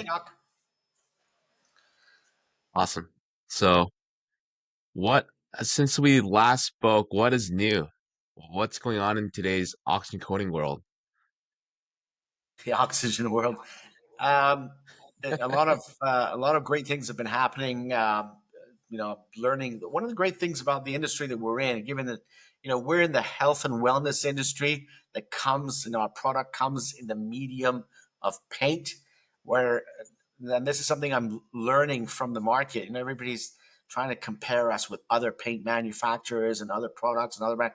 Chuck. Awesome. So, what, since we last spoke, what is new? What's going on in today's auction coding world? The oxygen world. Um, a lot of great things have been happening. Learning. One of the great things about the industry that we're in, given that we're in the health and wellness industry, that comes, our product comes in the medium of paint, where and this is something I'm learning from the market. Everybody's trying to compare us with other paint manufacturers and other products and other brands.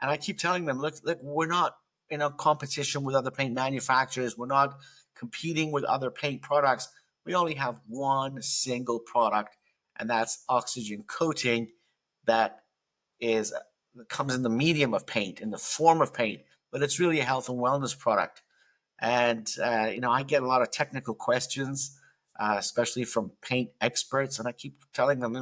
And I keep telling them, look, we're not in a competition with other paint manufacturers. We're not competing with other paint products. We only have one single product, and that's oxygen coating that is comes in the medium of paint, in the form of paint, but it's really a health and wellness product. And I get a lot of technical questions, especially from paint experts, and I keep telling them,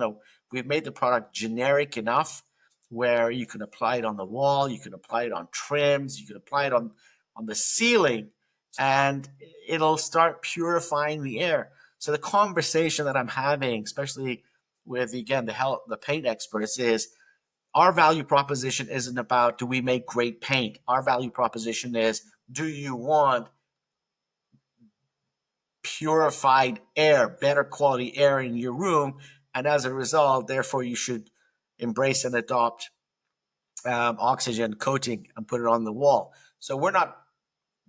we've made the product generic enough where you can apply it on the wall, you can apply it on trims, you can apply it on the ceiling, and it'll start purifying the air. So the conversation that I'm having, especially with again the paint experts, is our value proposition isn't about do we make great paint. Our value proposition is, do you want purified air, better quality air in your room? And as a result, therefore, you should embrace and adopt oxygen coating and put it on the wall. So we're not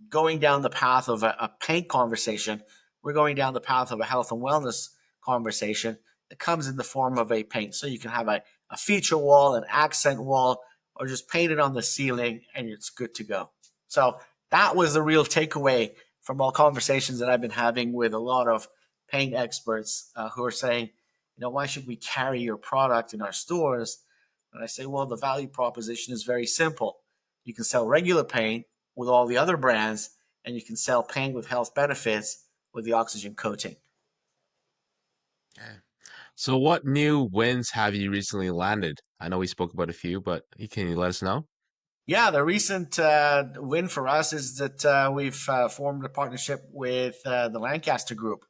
going down the path of a paint conversation. We're going down the path of a health and wellness conversation that comes in the form of a paint. So you can have a feature wall, an accent wall, or just paint it on the ceiling and it's good to go. So that was the real takeaway from all conversations that I've been having with a lot of paint experts who are saying, why should we carry your product in our stores? And I say, well, the value proposition is very simple. You can sell regular paint with all the other brands, and you can sell paint with health benefits with the oxygen coating. Okay. So, what new wins have you recently landed? I know we spoke about a few, but can you let us know? Yeah, the recent win for us is that we've formed a partnership with the Lancaster Group,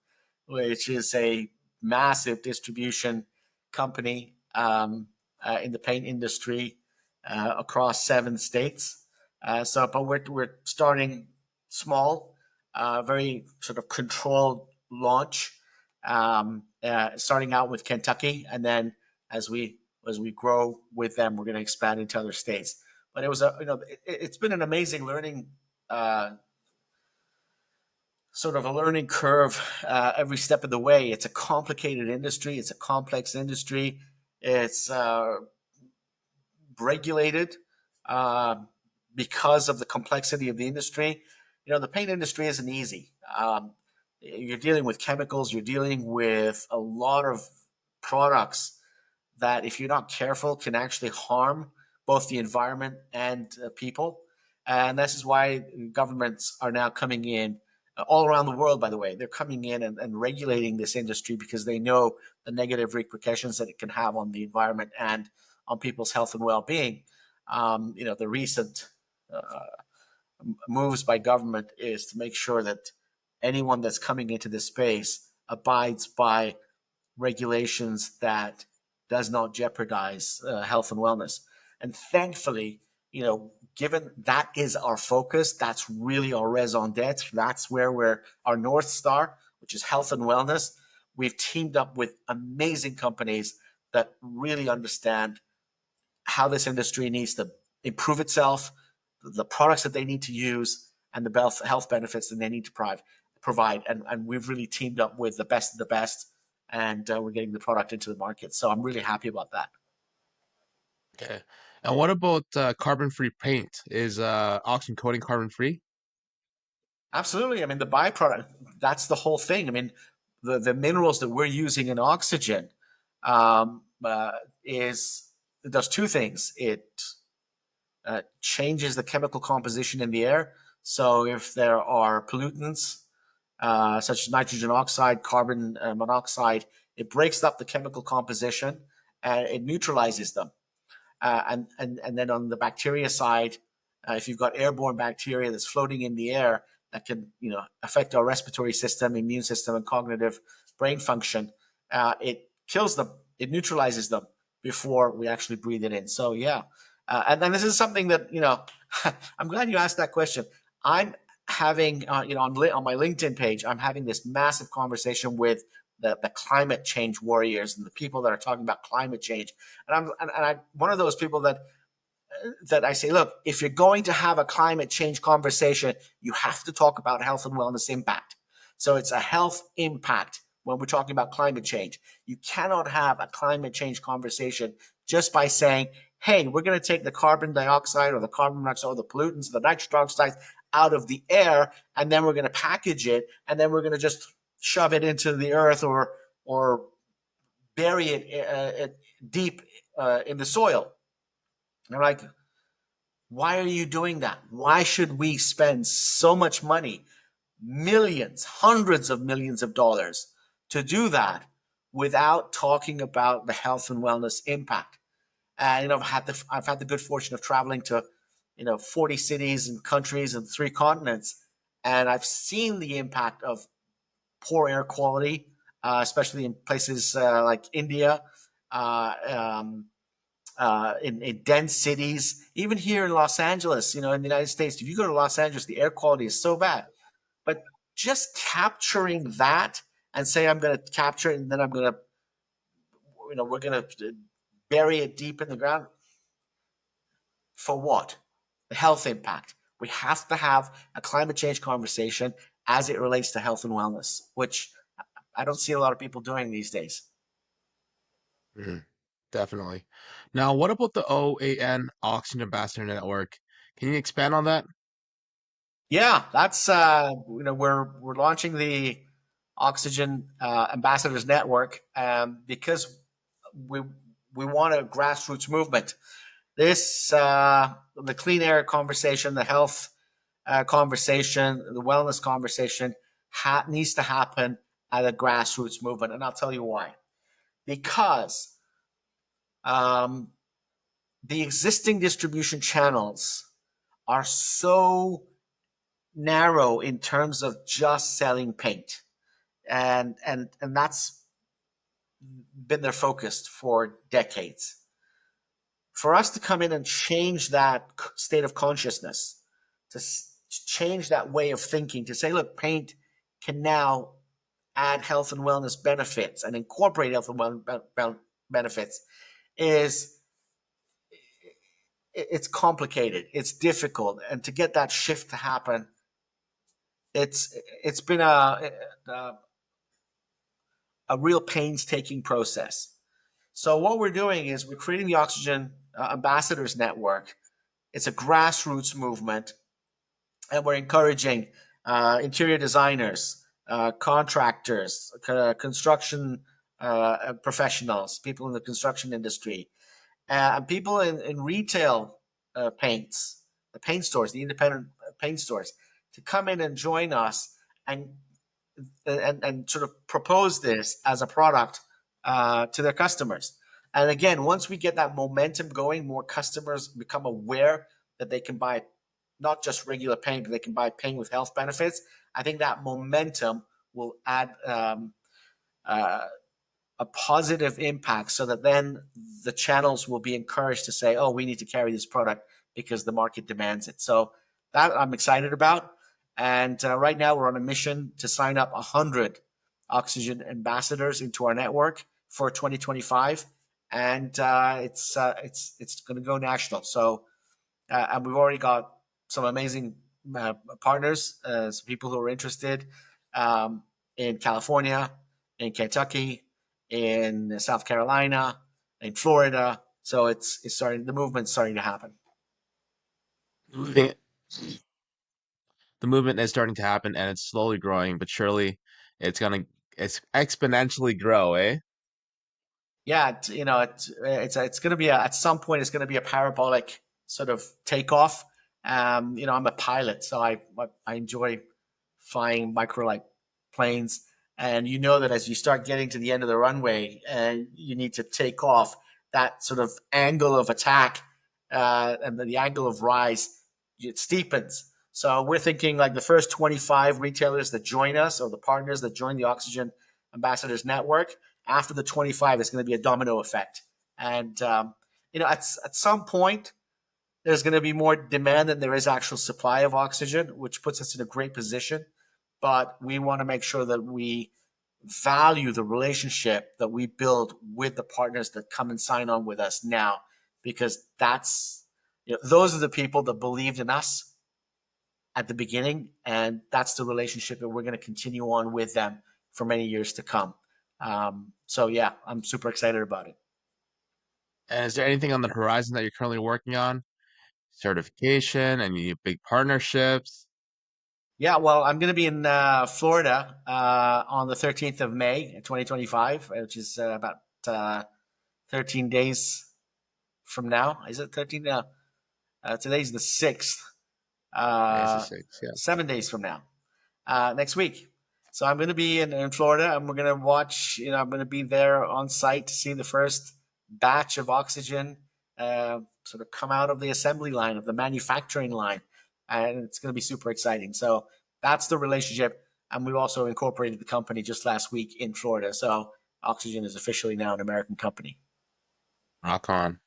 which is a massive distribution company in the paint industry across 7 states. But we're starting small, very sort of controlled launch, starting out with Kentucky, and then as we grow with them, we're going to expand into other states. But it was it's been an amazing learning, uh, sort of a learning curve every step of the way. It's a complicated industry. It's a complex industry. It's regulated uh, because of the complexity of the industry. The paint industry isn't easy. You're dealing with chemicals. You're dealing with a lot of products that, if you're not careful, can actually harm both the environment and people. And this is why governments are now coming in all around the world, by the way. They're coming in and regulating this industry because they know the negative repercussions that it can have on the environment and on people's health and well being. The recent moves by government is to make sure that anyone that's coming into this space abides by regulations that does not jeopardize health and wellness. And thankfully, given that is our focus, that's really our raison d'etre. That's where we're our North Star, which is health and wellness. We've teamed up with amazing companies that really understand how this industry needs to improve itself, the products that they need to use, and the health benefits that they need to provide. And we've really teamed up with the best of the best, and we're getting the product into the market. So I'm really happy about that. Okay. And what about carbon-free paint? Is auction coating carbon-free? Absolutely. I mean, the byproduct, that's the whole thing. I mean, the minerals that we're using in oxygen is it does two things. It changes the chemical composition in the air. So if there are pollutants such as nitrogen oxide, carbon monoxide, it breaks up the chemical composition and it neutralizes them. And then on the bacteria side, if you've got airborne bacteria that's floating in the air, that can affect our respiratory system, immune system, and cognitive brain function. It kills them. It neutralizes them before we actually breathe it in. So yeah, and then this is something that I'm glad you asked that question. I'm having on my LinkedIn page, I'm having this massive conversation with the climate change warriors and the people that are talking about climate change. And I'm one of those people that I say, look, if you're going to have a climate change conversation, you have to talk about health and wellness impact. So it's a health impact when we're talking about climate change. You cannot have a climate change conversation just by saying, hey, we're going to take the carbon dioxide or the carbon monoxide or the pollutants, the nitrous oxides out of the air, and then we're going to package it, and then we're going to just shove it into the earth or bury it deep in the soil. And I'm like, why are you doing that? Why should we spend so much money, millions, hundreds of millions of dollars to do that without talking about the health and wellness impact? And I've had the good fortune of traveling to 40 cities and countries and 3 continents, and I've seen the impact of poor air quality, especially in places like India, uh, um, in dense cities, even here in Los Angeles, in the United States. If you go to Los Angeles, the air quality is so bad. But just capturing that and say, I'm going to capture it and then I'm going to, we're going to bury it deep in the ground for what? The health impact. We have to have a climate change conversation as it relates to health and wellness, which I don't see a lot of people doing these days. Mhm. Definitely. Now, what about the OAN Oxygen Ambassador Network? Can you expand on that? Yeah, that's we're launching the Oxygen Ambassadors Network because we we want a grassroots movement. This the clean air conversation, the health conversation, the wellness conversation needs to happen at a grassroots movement, and I'll tell you why. Because um, the existing distribution channels are so narrow in terms of just selling paint, and that's been their focus for decades. For us to come in and change that state of consciousness, to change that way of thinking, to say, look, paint can now add health and wellness benefits and incorporate health and wellness benefits, is it's complicated, it's difficult, and to get that shift to happen, it's been a real painstaking process. So what we're doing is we're creating the Oxygen Ambassadors Network. It's a grassroots movement, and we're encouraging interior designers, contractors, construction professionals, people in the construction industry, and people in retail paints, the paint stores, the independent paint stores, to come in and join us and and sort of propose this as a product to their customers. And again, once we get that momentum going, more customers become aware that they can buy not just regular paint, but they can buy paint with health benefits. I think that momentum will add uh, a positive impact so that then the channels will be encouraged to say, oh, we need to carry this product because the market demands it. So that I'm excited about. And right now we're on a mission to sign up 100 Oxygen ambassadors into our network for 2025. And it's going to go national. So and we've already got some amazing partners, some people who are interested um, in California, in Kentucky, in South Carolina, in Florida. So it's starting. The movement's starting to happen. Moving- The movement is starting to happen and it's slowly growing, but surely it's exponentially grow, eh? Yeah, it's going to be at some point it's going to be a parabolic sort of takeoff. I'm a pilot, so I enjoy flying microlight planes, and you know that as you start getting to the end of the runway and you need to take off, that sort of angle of attack and the angle of rise, it steepens. So we're thinking like the first 25 retailers that join us, or the partners that join the Oxygen Ambassadors Network. After the 25, it's going to be a domino effect. And, at some point, there's going to be more demand than there is actual supply of oxygen, which puts us in a great position. But we want to make sure that we value the relationship that we build with the partners that come and sign on with us now, because those are the people that believed in us at the beginning, and that's the relationship that we're going to continue on with them for many years to come. So yeah, I'm super excited about it. And is there anything on the horizon that you're currently working on? Certification, any big partnerships? Yeah, well, I'm going to be in Florida on the 13th of May, 2025, which is about uh, 13 days from now. Is it 13? Today's the 6th. It's a Uh, six, yeah. 7 days from now, next week. So I'm going to be in Florida, and we're going to watch. I'm going to be there on site to see the first batch of oxygen sort of come out of the assembly line, of the manufacturing line, and it's going to be super exciting. So that's the relationship, and we also incorporated the company just last week in Florida. So Oxygen is officially now an American company. Rock on.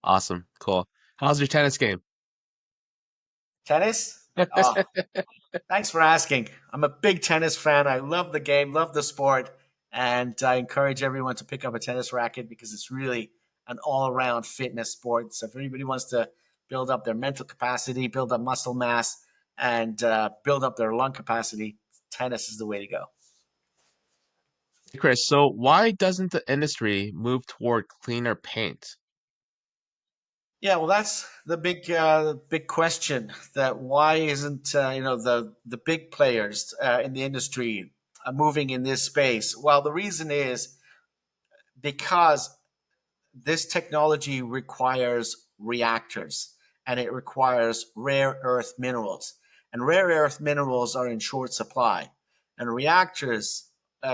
Awesome. Cool. How's your tennis game? Tennis? Oh, thanks for asking. I'm a big tennis fan. I love the game, love the sport, and I encourage everyone to pick up a tennis racket because it's really an all-around fitness sport. So if anybody wants to build up their mental capacity, build up muscle mass, and build up their lung capacity, tennis is the way to go. Hey, Chris, so why doesn't the industry move toward cleaner paint? Yeah, well, that's the big question. That why isn't the big players in the industry moving in this space? Well, the reason is because this technology requires reactors, and it requires rare earth minerals. And rare earth minerals are in short supply. And reactors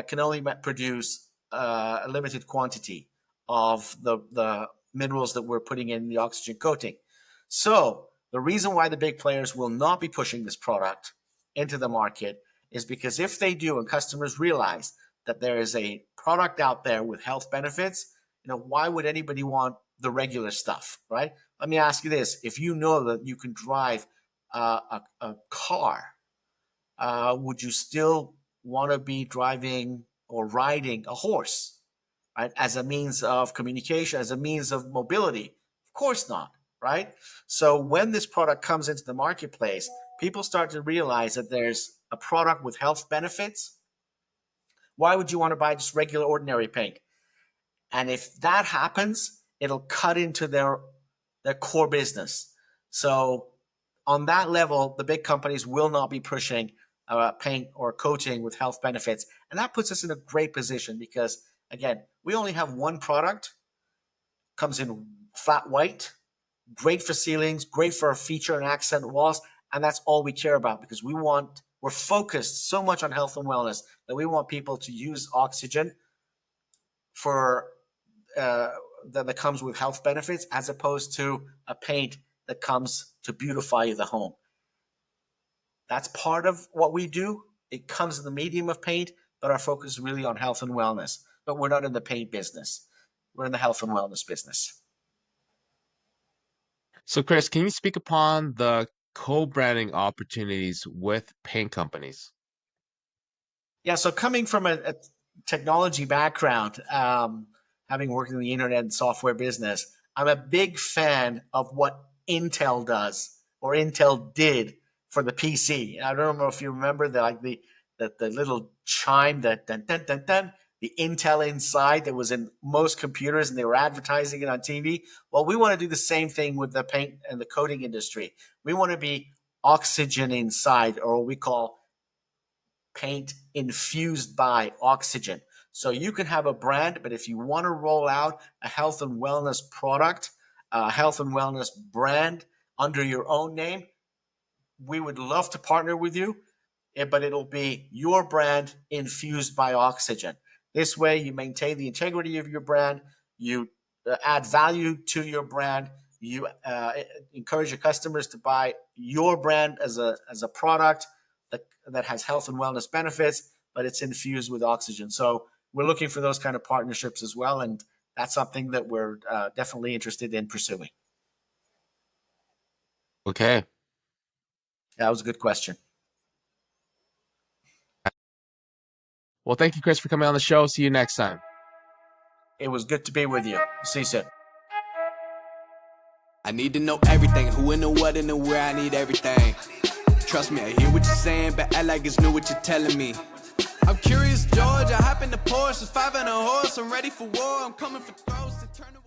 can only produce a limited quantity of the minerals that we're putting in the oxygen coating. So, the reason why the big players will not be pushing this product into the market is because if they do, and customers realize that there is a product out there with health benefits, why would anybody want the regular stuff, right? Let me ask you this: if you know that you can drive a car, would you still want to be driving or riding a horse, right? As a means of communication, as a means of mobility? Of course not, right? So when this product comes into the marketplace, people start to realize that there's a product with health benefits. Why would you want to buy just regular, ordinary paint? And if that happens, it'll cut into their core business. So on that level, the big companies will not be pushing paint or coating with health benefits, and that puts us in a great position because again, we only have one product, comes in flat white, great for ceilings, great for feature and accent walls, and that's all we care about because we're focused so much on health and wellness that we want people to use oxygen for uh, that comes with health benefits as opposed to a paint that comes to beautify the home. That's part of what we do. It comes in the medium of paint, but our focus is really on health and wellness. But we're not in the paint business. We're in the health and wellness business. So, Chris, can you speak upon the co-branding opportunities with paint companies? Yeah, so coming from a technology background, having worked in the internet and software business, I'm a big fan of what Intel does or Intel did for the PC. I don't know if you remember the little chime that dun, dun, dun, dun, the Intel inside that was in most computers and they were advertising it on TV. Well, we want to do the same thing with the paint and the coating industry. We want to be oxygen inside, or what we call paint infused by oxygen. So you can have a brand, but if you want to roll out a health and wellness product, a health and wellness brand under your own name, we would love to partner with you, but it'll be your brand infused by oxygen. This way, you maintain the integrity of your brand, you add value to your brand, You encourage your customers to buy your brand as a product that has health and wellness benefits, but it's infused with oxygen. So we're looking for those kind of partnerships as well, and that's something that we're definitely interested in pursuing. Okay. That was a good question. Well, thank you, Chris, for coming on the show. See you next time. It was good to be with you. See you soon. I need to know everything, who and the what and the where, I need everything. Trust me, I hear what you're saying, but act like it's new what you're telling me. I'm curious, George, I hop in the Porsche, it's 5 and a horse, I'm ready for war, I'm coming for throats to turn away.